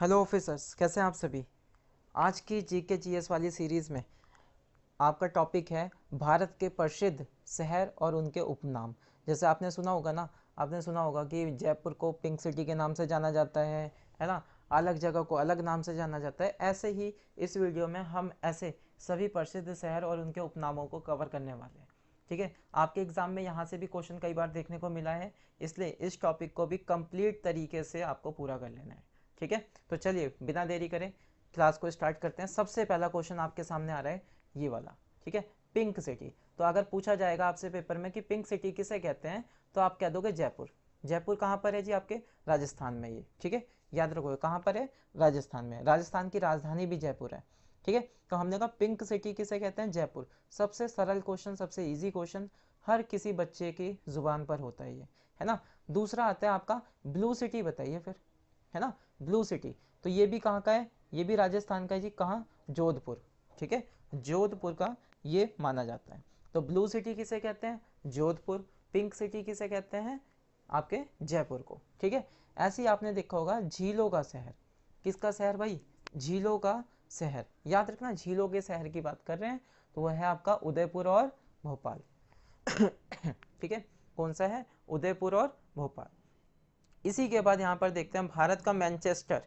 Hello officers, कैसे हैं आप सभी। आज की जीके जीएस वाली सीरीज़ में आपका टॉपिक है भारत के प्रसिद्ध शहर और उनके उपनाम। जैसे आपने सुना होगा ना, आपने सुना होगा कि जयपुर को पिंक सिटी के नाम से जाना जाता है ना। अलग जगह को अलग नाम से जाना जाता है। ऐसे ही इस वीडियो में हम ऐसे सभी प्रसिद्ध शहर और उनके उपनामों को कवर करने वाले हैं। ठीक है, आपके एग्जाम में यहाँ से भी क्वेश्चन कई बार देखने को मिला है, इसलिए इस टॉपिक को भी कंप्लीट तरीके से आपको पूरा कर लेना है। ठीक है, तो चलिए बिना देरी करें क्लास को स्टार्ट करते हैं। सबसे पहला क्वेश्चन आपके सामने आ रहा है ये वाला। ठीक है, पिंक सिटी। तो अगर पूछा जाएगा आपसे पेपर में कि पिंक सिटी किसे कहते हैं, तो आप कह दोगे जयपुर। जयपुर कहाँ पर है जी? आपके राजस्थान में ये। ठीक है, याद रखो कहाँ पर है, राजस्थान में। राजस्थान की राजधानी भी जयपुर है। ठीक है, तो हमने कहा पिंक सिटी किसे कहते हैं, जयपुर। सबसे सरल क्वेश्चन, सबसे इजी क्वेश्चन, हर किसी बच्चे की जुबान पर होता है ये, है ना। दूसरा आता है आपका ब्लू सिटी, बताइए फिर, है ना। ब्लू सिटी, तो ये भी कहाँ का है, ये भी राजस्थान का है जी। कहाँ? जोधपुर। ठीक है, जोधपुर का ये माना जाता है। तो ब्लू सिटी किसे कहते हैं, जोधपुर। पिंक सिटी किसे कहते हैं, आपके जयपुर को। ठीक है, ऐसे ही आपने देखा होगा झीलों का शहर। किसका शहर भाई? झीलों का शहर। याद रखना, झीलों के शहर की बात कर रहे हैं, तो वह है आपका उदयपुर और भोपाल। ठीक है, कौन सा है? उदयपुर और भोपाल। इसी के बाद यहाँ पर देखते हैं भारत का मैनचेस्टर,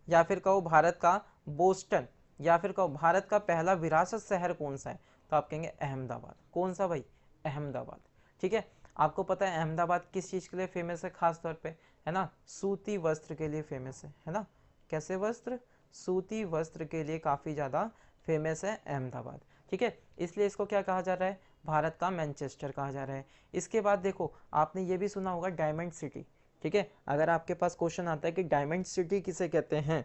या फिर कहो भारत का बोस्टन, या फिर कहो भारत का पहला विरासत शहर कौन सा है, तो आप कहेंगे अहमदाबाद। कौन सा भाई? अहमदाबाद। ठीक है, आपको पता है अहमदाबाद किस चीज़ के लिए फेमस है खास तौर पे, है ना, सूती वस्त्र के लिए फेमस है ना। कैसे वस्त्र? सूती वस्त्र के लिए काफ़ी ज़्यादा फेमस है अहमदाबाद। ठीक है, इसलिए इसको क्या कहा जा रहा है, भारत का मैनचेस्टर कहा जा रहा है। इसके बाद देखो, आपने ये भी सुना होगा डायमंड सिटी। ठीक है, अगर आपके पास क्वेश्चन आता है कि डायमंड सिटी किसे कहते हैं,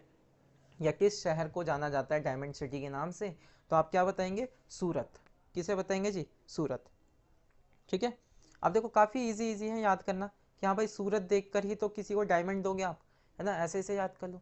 या किस शहर को जाना जाता है डायमंड सिटी के नाम से, तो आप क्या बताएंगे? सूरत। किसे बताएंगे जी? सूरत। ठीक है, अब देखो काफ़ी इजी इजी है याद करना, कि हाँ भाई सूरत देखकर ही तो किसी को डायमंड दोगे आप, है ना। ऐसे ऐसे याद कर लो।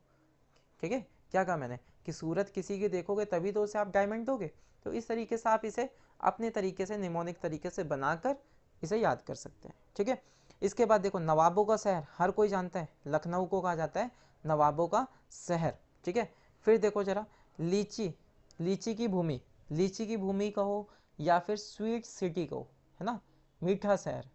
ठीक है, क्या कहा मैंने, कि सूरत किसी की देखोगे तभी तो उसे आप डायमंड दोगे। तो इस तरीके से आप इसे अपने तरीके से निमोनिक तरीके से बनाकर इसे याद कर सकते हैं। ठीक है, इसके बाद देखो नवाबों का शहर, हर कोई जानता है, लखनऊ को कहा जाता है नवाबों का शहर। ठीक है, फिर देखो जरा लीची, लीची की भूमि, लीची की भूमि कहो या फिर स्वीट सिटी कहो, है ना, मीठा शहर।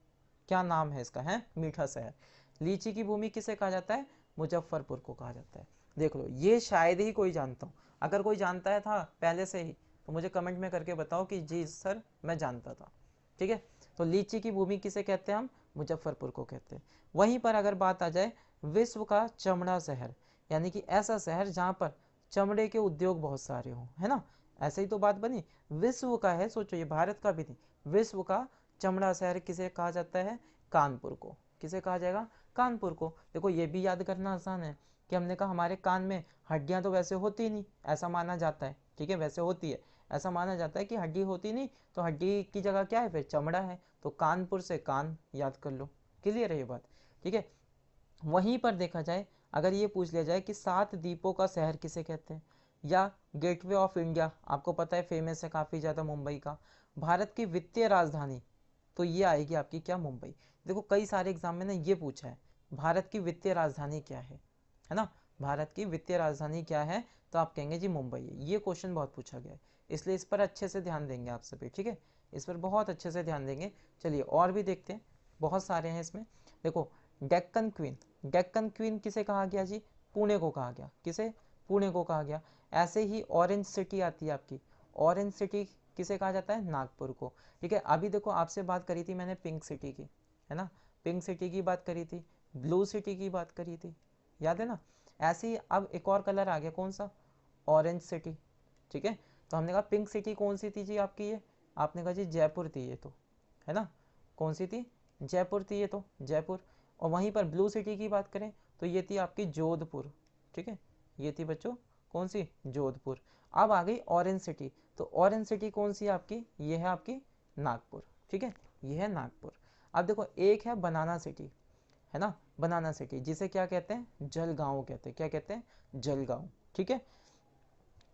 क्या नाम है इसका, है मीठा शहर। लीची की भूमि किसे कहा जाता है? मुजफ्फरपुर को कहा जाता है। देख लो, ये शायद ही कोई जानता हो। अगर कोई जानता है था पहले से ही, तो मुझे कमेंट में करके बताओ कि जी सर मैं जानता था। ठीक है, तो लीची की भूमि किसे कहते हैं हम? मुजफ्फरपुर को कहते हैं। वहीं पर अगर बात आ जाए विश्व का चमड़ा शहर, यानी कि ऐसा शहर जहाँ पर चमड़े के उद्योग बहुत सारे हों, है ना। ऐसे ही तो बात बनी, विश्व का है, सोचो ये भारत का भी नहीं, विश्व का चमड़ा शहर किसे कहा जाता है? कानपुर को। किसे कहा जाएगा? कानपुर को। देखो ये भी याद करना आसान है, कि हमने कहा हमारे कान में हड्डियां तो वैसे होती नहीं, ऐसा माना जाता है। ठीक है, वैसे होती है, ऐसा माना जाता है कि हड्डी होती नहीं, तो हड्डी की जगह क्या है फिर? चमड़ा है। तो कानपुर से कान याद कर लो। क्लियर है ये बात? ठीक है, वहीं पर देखा जाए, अगर ये पूछ लिया जाए कि सात द्वीपों का शहर किसे कहते हैं, या गेटवे ऑफ इंडिया, आपको पता है फेमस है काफ़ी ज़्यादा मुंबई का। भारत की वित्तीय राजधानी, तो ये आएगी आपकी क्या? मुंबई। देखो कई सारे एग्जाम में ना ये पूछा है, भारत की वित्तीय राजधानी क्या है ना। भारत की वित्तीय राजधानी क्या है, तो आप कहेंगे जी मुंबई है। ये क्वेश्चन बहुत पूछा गया है, इसलिए इस पर अच्छे से ध्यान देंगे आप सभी। ठीक है, इस पर बहुत अच्छे से ध्यान देंगे। चलिए और भी देखते हैं, बहुत सारे हैं इसमें। देखो डेक्कन क्वीन, डेक्कन क्वीन किसे कहा गया जी? पुणे को कहा गया। किसे? पुणे को कहा गया। ऐसे ही ऑरेंज सिटी आती है आपकी, ऑरेंज सिटी किसे कहा जाता है? नागपुर को। ठीक है, अभी देखो आपसे बात करी थी मैंने पिंक सिटी की, है ना, पिंक सिटी की बात करी थी, ब्लू सिटी की बात करी थी, याद है ना। ऐसे ही अब एक और कलर आ गया, कौन सा? Orange city. ठीक है, तो हमने कहा पिंक सिटी कौन सी थी जी आपकी? ये आपने कहा जी जयपुर थी ये तो, है ना। कौन सी थी? जयपुर थी ये तो, जयपुर। और वहीं पर ब्लू सिटी की बात करें तो ये थी आपकी जोधपुर। ठीक है, ये थी बच्चों कौन सी? जोधपुर। अब आ गई ऑरेंज सिटी, तो ऑरेंज सिटी कौन सी है आपकी? ये है आपकी नागपुर। ठीक है, ये है नागपुर। अब देखो एक है बनाना सिटी, है ना, बनाना सिटी, जिसे क्या कहते हैं? जलगांव कहते हैं। क्या कहते हैं? जलगांव। ठीक है,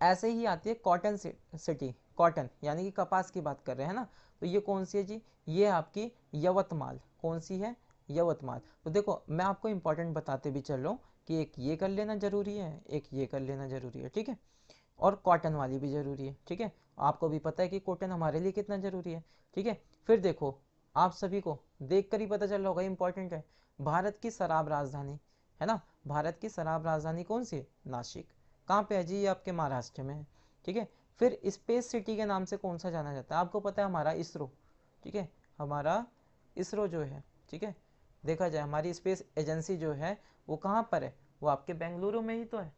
ऐसे ही आती है कॉटन सिटी, कॉटन यानी कि कपास की बात कर रहे हैं ना, तो ये कौन सी है जी? ये आपकी यवतमाल। कौन सी है? यवतमाल। तो देखो मैं आपको इंपॉर्टेंट बताते भी चल रहा हूँ कि एक ये कर लेना जरूरी है, एक ये कर लेना जरूरी है, ठीक है। और कॉटन वाली भी जरूरी है, ठीक है। आपको भी पता है कि कॉटन हमारे लिए कितना जरूरी है, ठीक है। फिर देखो आप सभी को देख कर ही पता चल रहा होगा, इंपॉर्टेंट है। भारत की शराब राजधानी, है ना, भारत की शराब राजधानी कौन सी है? नासिक। कहाँ पे है जी? ये आपके महाराष्ट्र में है, ठीक है। फिर स्पेस सिटी के नाम से कौन सा जाना जाता है? आपको पता है हमारा इसरो, ठीक है, हमारा इसरो जो है, ठीक है, देखा जाए हमारी स्पेस एजेंसी जो है वो कहाँ पर है? वो आपके बेंगलुरु में ही तो है,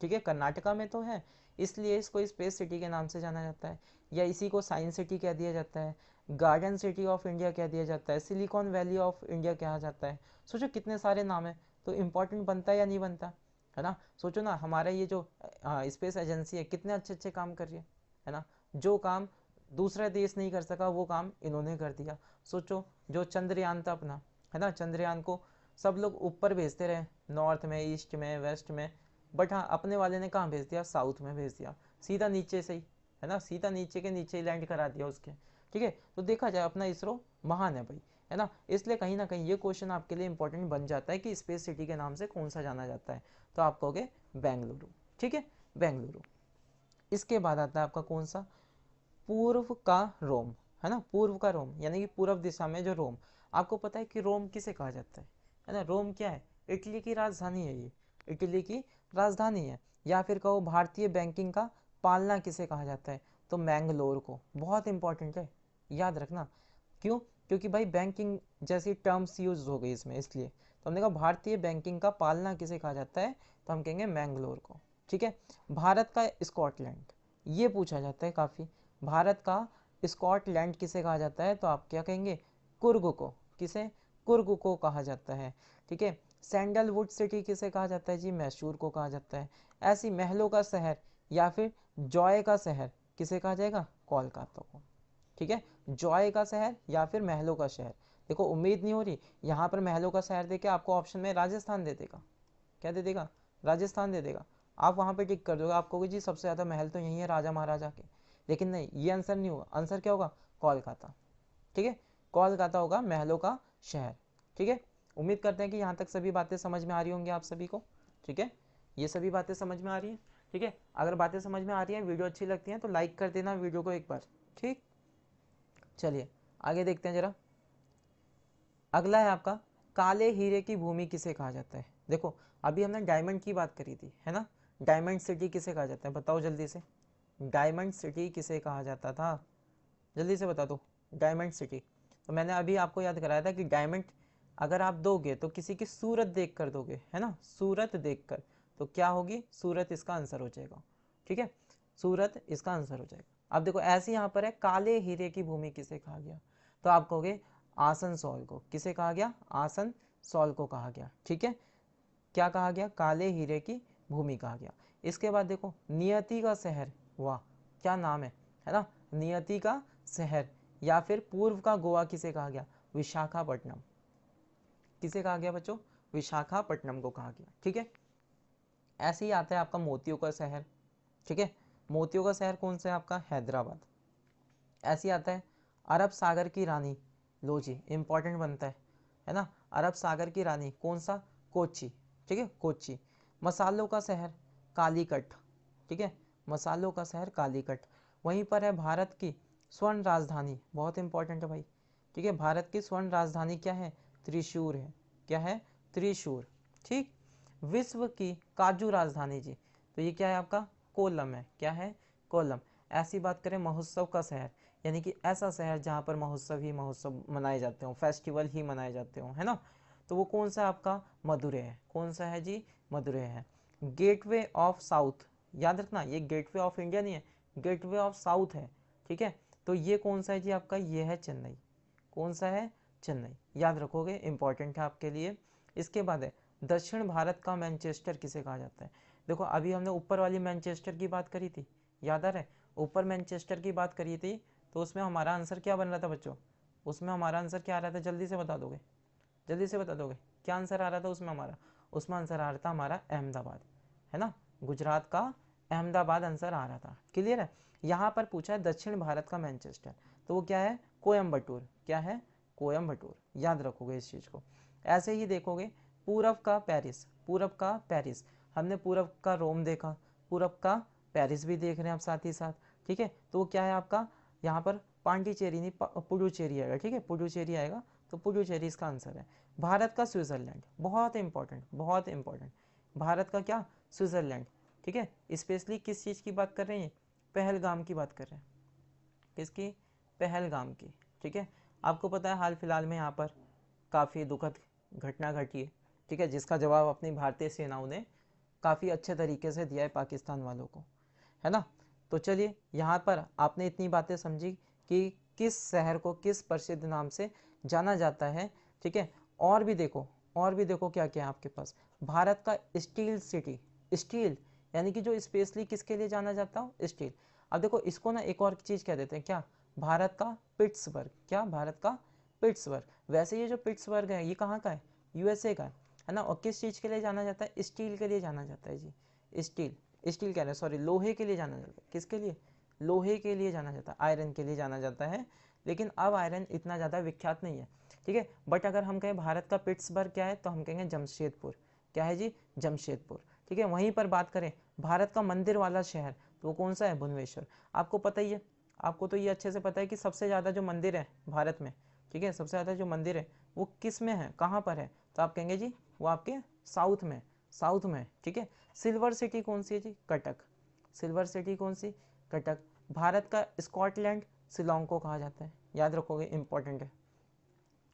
ठीक है, कर्नाटका में तो है। इसलिए इसको स्पेस सिटी के नाम से जाना जाता है, या इसी को साइंस सिटी कह दिया जाता है, गार्डन सिटी ऑफ इंडिया कह दिया जाता है, सिलिकॉन वैली ऑफ इंडिया कहा जाता है। सोचो कितने सारे नाम है, तो इम्पोर्टेंट बनता है या नहीं बनता, है ना। सोचो ना हमारा ये जो स्पेस एजेंसी है कितने अच्छे अच्छे काम कर रही है ना। जो काम दूसरा देश नहीं कर सका वो काम इन्होंने कर दिया। सोचो जो चंद्रयान था अपना, है ना, चंद्रयान को सब लोग ऊपर भेजते रहे, नॉर्थ में, ईस्ट में, वेस्ट में, बट हाँ अपने वाले ने कहाँ भेज दिया? साउथ में भेज दिया, सीधा नीचे से ही, है ना, सीधा नीचे के नीचे ही लैंड करा दिया उसके, ठीक है। तो देखा जाए अपना इसरो महान है भाई, है ना। इसलिए कहीं ना कहीं ये क्वेश्चन आपके लिए इंपॉर्टेंट बन जाता है कि स्पेस सिटी के नाम से कौन सा जाना जाता है, तो आप कहोगे बेंगलुरु, ठीक है, बेंगलुरु। इसके बाद आता है आपका कौन सा? पूर्व का रोम, है ना, पूर्व का रोम यानी कि पूर्व दिशा में जो रोम। आपको पता है कि रोम किसे कहा जाता है ना। रोम क्या है? इटली की राजधानी है ये, इटली की राजधानी है। या फिर कहो भारतीय बैंकिंग का पालना किसे कहा जाता है? तो मैंगलोर को। बहुत इंपॉर्टेंट है, याद रखना। क्यों? क्योंकि भाई बैंकिंग जैसी टर्म्स यूज हो गई इसमें, इसलिए तो हमने कहा भारतीय बैंकिंग का पालना किसे कहा जाता है, तो हम कहेंगे मैंगलोर को, ठीक है। भारत का स्कॉटलैंड, ये पूछा जाता है काफ़ी। भारत का स्कॉटलैंड किसे कहा जाता है? तो आप क्या कहेंगे? कुर्ग को। किसे? कुर्ग को कहा जाता है, ठीक है। सैंडलवुड सिटी किसे कहा जाता है जी? मैसूर को कहा जाता है। ऐसी महलों का शहर या फिर जॉय का शहर किसे कहा जाएगा? कोलकाता को, ठीक है। जॉय का शहर या फिर महलों का शहर। देखो उम्मीद नहीं हो रही यहाँ पर महलों का शहर देके आपको ऑप्शन में राजस्थान दे देगा। क्या दे देगा? राजस्थान दे देगा। आप वहाँ पे टिक कर दोगे, आप कहोगे जी सबसे ज़्यादा महल तो यही है राजा महाराजा के। लेकिन नहीं, ये आंसर नहीं होगा। आंसर क्या होगा? कोलकाता, ठीक है। कोलकाता होगा महलों का शहर, ठीक है। उम्मीद करते हैं कि यहाँ तक सभी बातें समझ में आ रही होंगी आप सभी को, ठीक है। ये सभी बातें समझ में आ रही हैं, ठीक है। अगर बातें समझ में आ रही हैं, वीडियो अच्छी लगती है तो लाइक कर देना वीडियो को एक बार, ठीक। चलिए आगे देखते हैं जरा। अगला है आपका काले हीरे की भूमि किसे कहा जाता है? देखो अभी हमने डायमंड की बात करी थी, है ना। डायमंड सिटी किसे कहा जाता है? बताओ जल्दी से। डायमंड सिटी किसे कहा जाता था? जल्दी से बता दो। डायमंड सिटी, तो मैंने अभी आपको याद कराया था कि डायमंड अगर आप दोगे तो किसी की सूरत देख कर दोगे, है ना, सूरत देख कर। तो क्या होगी? सूरत इसका आंसर हो जाएगा, ठीक है, सूरत इसका आंसर हो जाएगा। अब देखो ऐसे यहाँ पर है काले हीरे की भूमि किसे कहा गया? तो आप कहोगे आसनसोल को। किसे कहा गया? आसनसोल को कहा गया, ठीक है। क्या कहा गया? काले हीरे की भूमि कहा गया। इसके बाद देखो नियति का शहर, वाह क्या नाम है ना, नियति का शहर या फिर पूर्व का गोवा किसे कहा गया? विशाखापट्टनम। किसे कहा गया बच्चों? विशाखापट्टनम को कहा गया, ठीक है। ऐसे ही आता है आपका मोतियों का शहर, ठीक है। मोतियों का शहर कौन सा है आपका? हैदराबाद। ऐसे ही आता है अरब सागर की रानी, लो जी इंपॉर्टेंट बनता है ना। अरब सागर की रानी कौन सा? कोच्चि, ठीक है, कोच्चि। मसालों का शहर कालीकट, ठीक है, मसालों का शहर कालीकट। वहीं पर है भारत की स्वर्ण राजधानी, बहुत इंपॉर्टेंट है भाई, ठीक है। भारत की स्वर्ण राजधानी क्या है? त्रिशूर है। क्या है? त्रिशूर, ठीक। विश्व की काजू राजधानी जी, तो ये क्या है आपका? कोलम है। क्या है? कोलम। ऐसी बात करें महोत्सव का शहर, यानी कि ऐसा शहर जहाँ पर महोत्सव ही महोत्सव मनाए जाते हो, फेस्टिवल ही मनाए जाते हो, है ना, तो वो कौन सा आपका? मदुरै है। कौन सा है जी? मदुरै है। गेटवे ऑफ साउथ, याद रखना ये गेटवे ऑफ इंडिया नहीं है, गेटवे ऑफ साउथ है, ठीक है। तो ये कौन सा है जी आपका? ये है चेन्नई। कौन सा है? चेन्नई, याद रखोगे, इंपॉर्टेंट है आपके लिए। इसके बाद है दक्षिण भारत का मैनचेस्टर किसे कहा जाता है? देखो अभी हमने ऊपर वाली मैनचेस्टर की बात करी थी, याद आ रहा है? ऊपर मैनचेस्टर की बात करी थी, तो उसमें हमारा आंसर क्या बन रहा था बच्चों? उसमें हमारा आंसर क्या आ रहा था? जल्दी से बता दोगे? जल्दी से बता दोगे क्या आंसर आ रहा था उसमें हमारा? उसमें आंसर आ रहा था हमारा अहमदाबाद, है ना, गुजरात का अहमदाबाद आंसर आ रहा था। क्लियर है? यहाँ पर पूछा है दक्षिण भारत का मैनचेस्टर, तो वो क्या है? कोयम्बटूर। क्या है? कोयम्बटूर, याद रखोगे इस चीज़ को। ऐसे ही देखोगे पूरब का पेरिस, पूरब का पेरिस, हमने पूरब का रोम देखा, पूरब का पेरिस भी देख रहे हैं आप साथ ही साथ, ठीक है। तो वो क्या है आपका यहाँ पर पांडिचेरी नहीं पुडुचेरी आएगा, ठीक है, पुडुचेरी आएगा, तो पुडुचेरी इसका आंसर है। भारत का स्विट्जरलैंड, बहुत इंपॉर्टेंट, बहुत इंपॉर्टेंट, भारत का क्या, स्विट्जरलैंड, ठीक है। स्पेशली किस चीज़ की बात कर रहे हैं, पहलगाम की बात कर रहे हैं, किसकी, पहलगाम की, ठीक है। आपको पता है हाल फिलहाल में यहाँ पर काफ़ी दुखद घटना घटी है, ठीक है, जिसका जवाब अपनी भारतीय सेनाओं ने काफ़ी अच्छे तरीके से दिया है पाकिस्तान वालों को, है ना। तो चलिए यहाँ पर आपने इतनी बातें समझी कि किस शहर को किस प्रसिद्ध नाम से जाना जाता है, ठीक है। और भी देखो, और भी देखो क्या क्या है आपके पास, भारत का स्टील सिटी, स्टील यानी कि जो स्पेशली किसके लिए जाना जाता हो, स्टील। अब देखो इसको ना एक और चीज़ कह देते हैं क्या, भारत का पिट्सबर्ग, क्या, भारत का पिट्सबर्ग। वैसे ये जो पिट्सबर्ग है ये कहाँ का है, यूएसए का है ना। और किस चीज़ के लिए जाना जाता है, स्टील के लिए जाना जाता है जी, स्टील, स्टील कह रहे हैं सॉरी, लोहे के लिए जाना जाता है, किसके लिए, लोहे के लिए जाना जाता है, आयरन के लिए जाना जाता है, लेकिन अब आयरन इतना ज़्यादा विख्यात नहीं है, ठीक है। बट अगर हम कहें भारत का पिट्सबर्ग क्या है, तो हम कहेंगे जमशेदपुर, क्या है जी, जमशेदपुर, ठीक है। वहीं पर बात करें भारत का मंदिर वाला शहर, तो वो कौन सा है, भुवनेश्वर। आपको पता ही है, आपको तो ये अच्छे से पता है कि सबसे ज़्यादा जो मंदिर है भारत में, ठीक है, सबसे ज़्यादा जो मंदिर है वो किस में है, कहाँ पर है, तो आप कहेंगे जी वो आपके साउथ में, साउथ में, ठीक है। सिल्वर सिटी कौन सी है जी, कटक, सिल्वर सिटी कौन सी, कटक। भारत का स्कॉटलैंड शिलोंग को कहा जाता है, याद रखोगे, इंपॉर्टेंट है।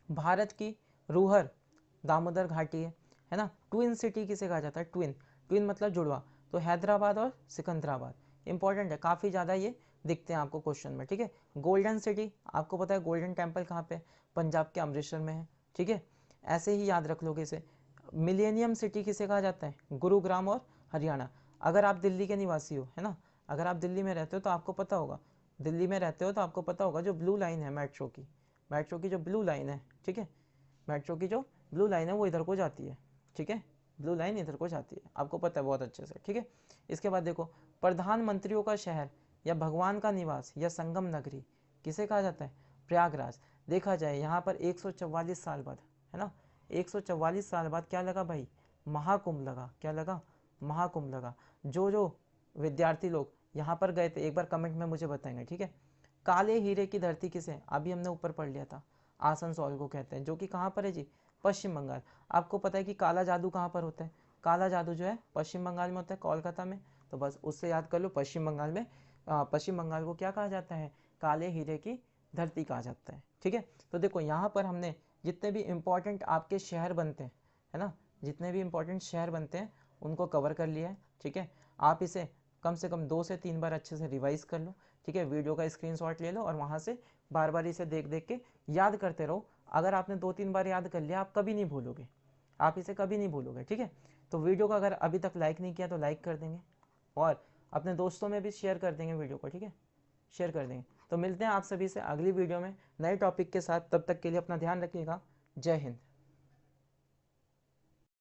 भारत की रूहर दामोदर घाटी है ना। ट्विन सिटी किसे कहा जाता है, ट्विन, ट्विन मतलब जुड़वा, तो हैदराबाद और सिकंदराबाद, इंपॉर्टेंट है, काफ़ी ज़्यादा ये दिखते हैं आपको क्वेश्चन में, ठीक है। गोल्डन सिटी, आपको पता है गोल्डन टेम्पल कहाँ पे, पंजाब के अमृतसर में है, ठीक है। ऐसे ही याद रख लोगे इसे। मिलेनियम सिटी किसे कहा जाता है, गुरुग्राम और हरियाणा। अगर आप दिल्ली के निवासी हो, है ना, अगर आप दिल्ली में रहते हो तो आपको पता होगा, दिल्ली में रहते हो तो आपको पता होगा जो ब्लू लाइन है मेट्रो की, मेट्रो की जो ब्लू लाइन है, ठीक है, मेट्रो की जो ब्लू लाइन है वो इधर को जाती है, ठीक है, ब्लू लाइन इधर को जाती है, आपको पता है बहुत अच्छे से, ठीक है। इसके बाद देखो प्रधानमंत्रियों का शहर या भगवान का निवास या संगम नगरी किसे कहा जाता है, प्रयागराज। देखा जाए यहाँ पर 144 साल बाद, है ना, 144 साल बाद क्या लगा भाई, महाकुंभ लगा, क्या लगा, महाकुंभ लगा। जो जो विद्यार्थी लोग यहाँ पर गए थे एक बार कमेंट में मुझे बताएंगे, ठीक है। काले हीरे की धरती किसे, अभी हमने ऊपर पढ़ लिया था, आसनसोल को कहते हैं, जो कि कहाँ पर है जी, पश्चिम बंगाल। आपको पता है कि काला जादू कहाँ पर होता है, काला जादू जो है पश्चिम बंगाल में होता है, कोलकाता में, तो बस उससे याद कर लो, पश्चिम बंगाल में, पश्चिम बंगाल को क्या कहा जाता है, काले हीरे की धरती कहा जाता है, ठीक है। तो देखो यहाँ पर हमने जितने भी इम्पोर्टेंट आपके शहर बनते हैं, है ना, जितने भी इम्पोर्टेंट शहर बनते हैं उनको कवर कर लिया है, ठीक है। आप इसे कम से कम 2 से 3 बार अच्छे से रिवाइज कर लो, ठीक है, वीडियो का स्क्रीनशॉट ले लो और वहाँ से बार बार इसे देख देख के याद करते रहो। अगर आपने 2-3 बार याद कर लिया आप कभी नहीं भूलोगे, आप इसे कभी नहीं भूलोगे, ठीक है। तो वीडियो को अगर अभी तक लाइक नहीं किया तो लाइक कर देंगे और अपने दोस्तों में भी शेयर कर देंगे वीडियो को, ठीक है, शेयर कर देंगे। तो मिलते हैं आप सभी से अगली वीडियो में नए टॉपिक के साथ, तब तक के लिए अपना ध्यान रखिएगा, जय हिंद।